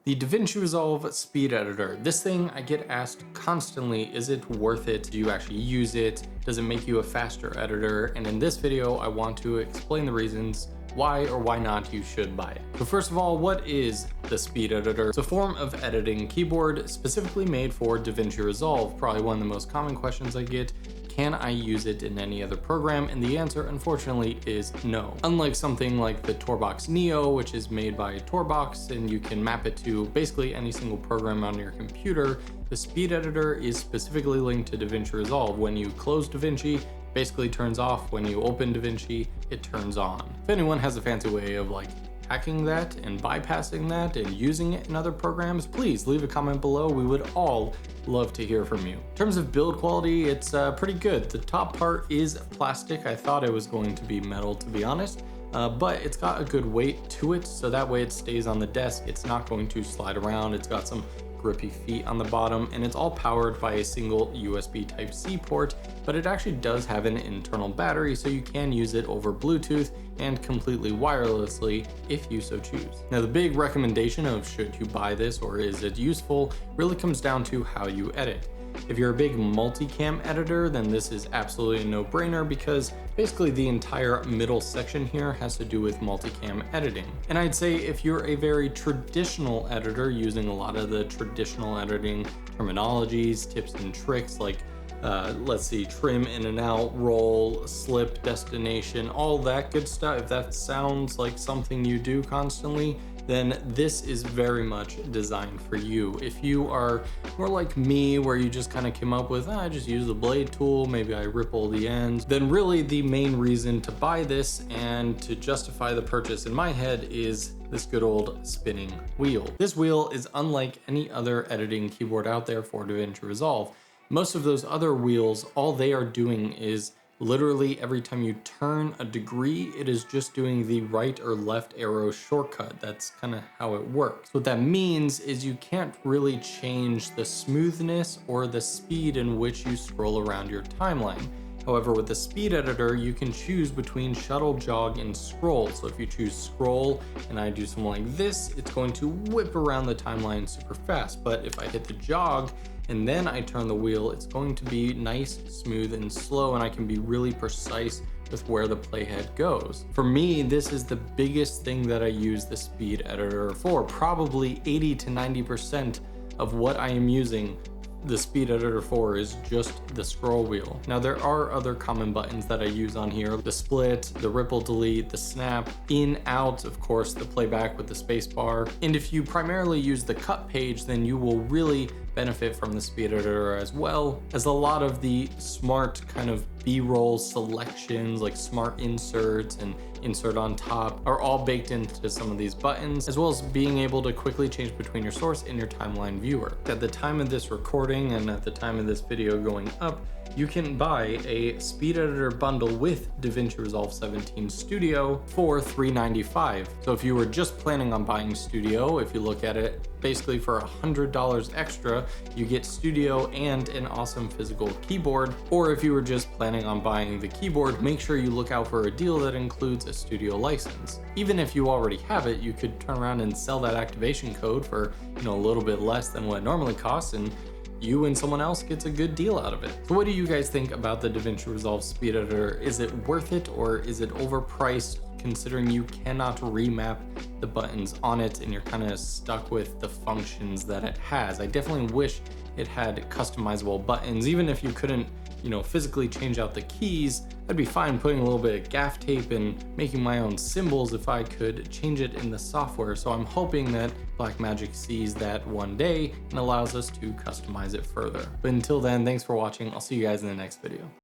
The DaVinci Resolve Speed Editor. This thing I get asked constantly, is it worth it? Do you actually use it? Does it make you a faster editor? And in this video, I want to explain the reasons why or why not you should buy it. So first of all, what is the Speed Editor? It's a form of editing keyboard specifically made for DaVinci Resolve. Probably one of the most common questions I get. Can I use it in any other program? And the answer, unfortunately, is no. Unlike something like the Torbox Neo, which is made by Torbox, and you can map it to basically any single program on your computer, the Speed Editor is specifically linked to DaVinci Resolve. When you close DaVinci, basically turns off. When you open DaVinci, it turns on. If anyone has a fancy way of hacking that and bypassing that and using it in other programs, please leave a comment below. We would all love to hear from you. In terms of build quality, it's pretty good. The top part is plastic. I thought it was going to be metal, to be honest, but it's got a good weight to it, so that way it stays on the desk. It's not going to slide around. It's got some grippy feet on the bottom, and it's all powered by a single USB Type-C port, but it actually does have an internal battery, so you can use it over Bluetooth and completely wirelessly if you so choose. Now, the big recommendation of should you buy this or is it useful really comes down to how you edit. If you're a big multicam editor, then this is absolutely a no-brainer because basically the entire middle section here has to do with multicam editing. And I'd say if you're a very traditional editor using a lot of the traditional editing terminologies, tips and tricks like let's see, trim, in and out, roll, slip, destination, all that good stuff, if that sounds like something you do constantly, then this is very much designed for you. If you are more like me, where you just kind of came up with, I just use the blade tool, maybe I ripple the ends, then really the main reason to buy this and to justify the purchase in my head is this good old spinning wheel. This wheel is unlike any other editing keyboard out there for DaVinci Resolve. Most of those other wheels, all they are doing is literally every time you turn a degree, it is just doing the right or left arrow shortcut. That's kind of how it works. What that means is you can't really change the smoothness or the speed in which you scroll around your timeline. However, with the Speed Editor, you can choose between shuttle, jog, and scroll. So if you choose scroll and I do something like this, it's going to whip around the timeline super fast. But if I hit the jog and then I turn the wheel, it's going to be nice, smooth, and slow, and I can be really precise with where the playhead goes. For me, this is the biggest thing that I use the Speed Editor for. Probably 80 to 90% of what I am using the Speed Editor for is just the scroll wheel. Now, there are other common buttons that I use on here: the split, the ripple delete, the snap, in, out, of course, the playback with the space bar. And if you primarily use the cut page, then you will really benefit from the Speed Editor, as well as a lot of the smart kind of B-roll selections like smart inserts and insert on top are all baked into some of these buttons, as well as being able to quickly change between your source and your timeline viewer. At the time of this recording and at the time of this video going up, you can buy a Speed Editor bundle with DaVinci Resolve 17 Studio for $395. So if you were just planning on buying Studio, if you look at it, basically for $100 extra, you get Studio and an awesome physical keyboard. Or if you were just planning on buying the keyboard, make sure you look out for a deal that includes a Studio license. Even if you already have it, you could turn around and sell that activation code for, a little bit less than what it normally costs, and you and someone else gets a good deal out of it. So what do you guys think about the DaVinci Resolve Speed Editor? Is it worth it, or is it overpriced considering you cannot remap the buttons on it and you're kind of stuck with the functions that it has? I definitely wish it had customizable buttons. Even if you couldn't, physically change out the keys, I'd be fine putting a little bit of gaff tape and making my own symbols if I could change it in the software. So I'm hoping that Blackmagic sees that one day and allows us to customize it further. But until then, thanks for watching. I'll see you guys in the next video.